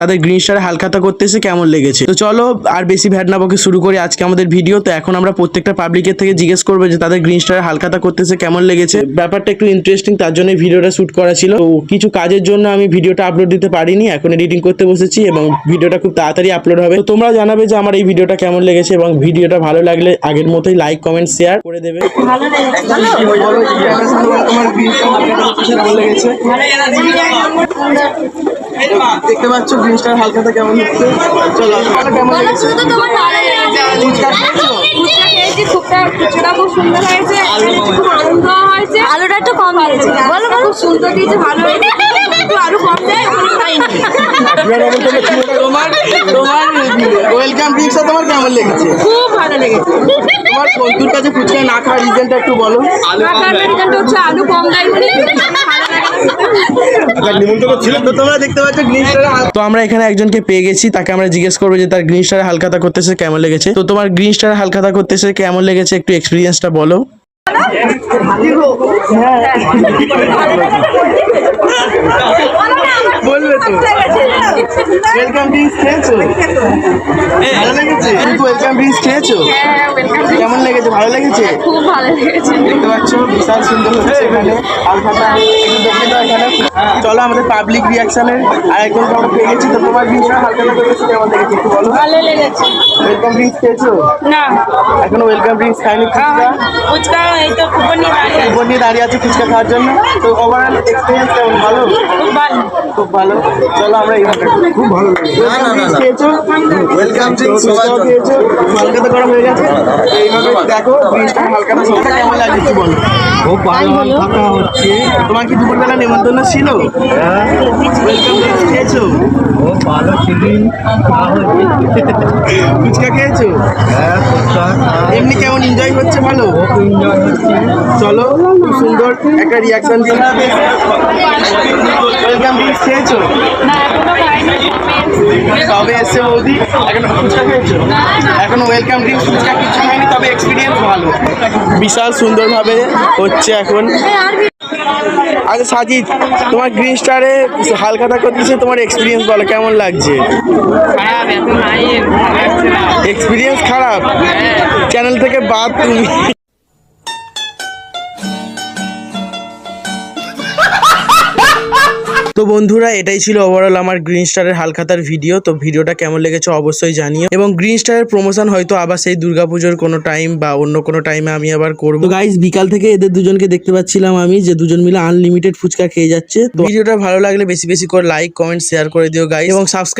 তাদের গ্রিন স্টারে হালখাতা করতে এসে কেমন লেগেছে। তো চলো আর বেশি ভ্যাট না বকে শুরু করি আজকে আমাদের ভিডিও। তো এখন আমরা প্রত্যেকটা পাবলিকের থেকে জিজ্ঞেস করবো যে তাদের গ্রিন স্টারে হালখাতা করতে এসে কেমন লেগেছে। ব্যাপারটা একটু ইন্টারেস্টিং, তার জন্য ভিডিওটা শুট করা ছিল। তো কিছু কাজের জন্য আমি ভিডিওটা আপলোড দিতে পারিনি, এখন এডিটিং করতে বসেছি এবং ভিডিওটা খুব তাড়াতাড়ি আপলোড হবে। তো তোমরা জানাবে যে আমার এই ভিডিওটা কেমন লেগেছে এবং ভিডিওটা ভালো লাগলে আগের মতোই লাইক কমেন্ট শেয়ার করে দেবে। দেখতে পাচ্ছ গ্রিন স্টার হালখাতা কেমন হচ্ছে। চলো কেমন লেগেছে? কিছুটা খুব সুন্দর হয়েছে, খুব আনন্দ হয়েছে। আলুটা একটু কম হয়েছে, বলো খুব সুন্দর দিয়েছে, ভালো হয়েছে। একটু আলু কম দেয়, তোমার ওয়েলকাম ড্রিঙ্কসটা তোমার কেমন লেগেছে? খুব ভালো লেগেছে। তোমার বন্ধুর কাছে ফুচকা না খাওয়ার রিজনটা একটু বলো। আলু কম দেয় বলে তোমরা দেখতে পাচ্ছ গ্রিন স্টারে। তো আমরা এখানে একজনকে পেয়ে গেছি, তাকে আমরা জিজ্ঞেস করবো যে তার গ্রিন স্টারে হালখাতা করতেছে কেমন লেগেছে। তো তোমার গ্রিন স্টারে হালখাতা করতেছে কেমন লেগেছে, একটু এক্সপিরিয়েন্সটা বলো। বলবে তো ওয়েলকাম ড্রিঙ্কস খেয়েছো? ভালো লেগেছে? ওয়েলকাম ড্রিঙ্কস খেয়েছো? কেমন লেগেছে? ভালো লেগেছে? খুব ভালো লেগেছে। দেখতে পাচ্ছ বিশাল সুন্দর হচ্ছে এখানে হালখাতা। এখানে চলো আমাদের পাবলিক রিয়াকশনের আর একজনকে আমরা পেয়ে গেছি। তো তোমার ড্রিঙ্কসটা হালখাতা করতেছে কেমন লেগেছে একটু বলো। ভালো লেগেছে। ওয়েলকাম ড্রিঙ্কস খেয়েছো? না, এখনো ওয়েলকাম ড্রিঙ্কস খাইনি। ফুচকা এই তো কুপন নিয়ে দাঁড়িয়ে উপর নিয়ে দাঁড়িয়ে আছে ফুচকা খাওয়ার জন্য। তো ওভারঅল এক্সপিরিয়েন্স কেমন? ভালো, খুব ভালো। খুব ভালো। চলো আমরা এইভাবে খুব ভালো খেয়েছো, ওয়েলকাম ড্রিঙ্কস খেয়েছো, হালখাতা করা হয়ে গেছে। এইভাবে দেখো ড্রিঙ্কসটা হালখাতা সবটা কেমন লাগছে একটু বলো। খুব ভালো হালখাতা হচ্ছে। তোমার কি দুপুরবেলা নেমন্তন্ন ছিল? ওয়েলকাম ড্রিঙ্কস খেয়েছো? খুব ভালো চিলি ফুচকা খেয়েছো? এমনি কেমন এনজয় হচ্ছে? ভালো এনজয় হচ্ছে। চলো খুব সুন্দর একটা রিয়াকশন দিন। ওয়েলকাম ড্রিঙ্কস খেয়েছো? না, এখনো খাইনি। তবে এসছে বৌদি, এখন ফুচকা খেয়েছো? এখনো ওয়েলকাম ড্রিঙ্কস ফুচকা কিছু খাইনি, তবে এক্সপিরিয়েন্স ভালো, বিশাল সুন্দরভাবে হচ্ছে এখন। আচ্ছা সাজিদ, তোমার গ্রিন স্টারে হালখাতা করতেছে, তোমার এক্সপিরিয়েন্স বলো কেমন লাগছে? খারাপ, এখন নাই, ভালো লাগছে না। এক্সপিরিয়েন্স খারাপ? চ্যানেল থেকে বাদ তুমি। তো বন্ধুরা এটাই ছিল ওভারঅল আমার গ্রিন স্টারের হালখাতার ভিডিও। তো ভিডিওটা কেমন লেগেছে অবশ্যই জানিও এবং গ্রিন স্টারের প্রমোশন হয়তো আবার সেই দুর্গাপুজোর কোনো টাইম বা অন্য কোনো টাইমে আমি আবার করবো। তো গাইস বিকাল থেকে এদের দুজনকে দেখতে পাচ্ছিলাম আমি, যে দুজন মিলে আনলিমিটেড ফুচকা খেয়ে যাচ্ছে। তো ভিডিওটা ভালো লাগলে বেশি বেশি করে লাইক কমেন্ট শেয়ার করে দিও গাইস এবং সাবস্ক্রাইব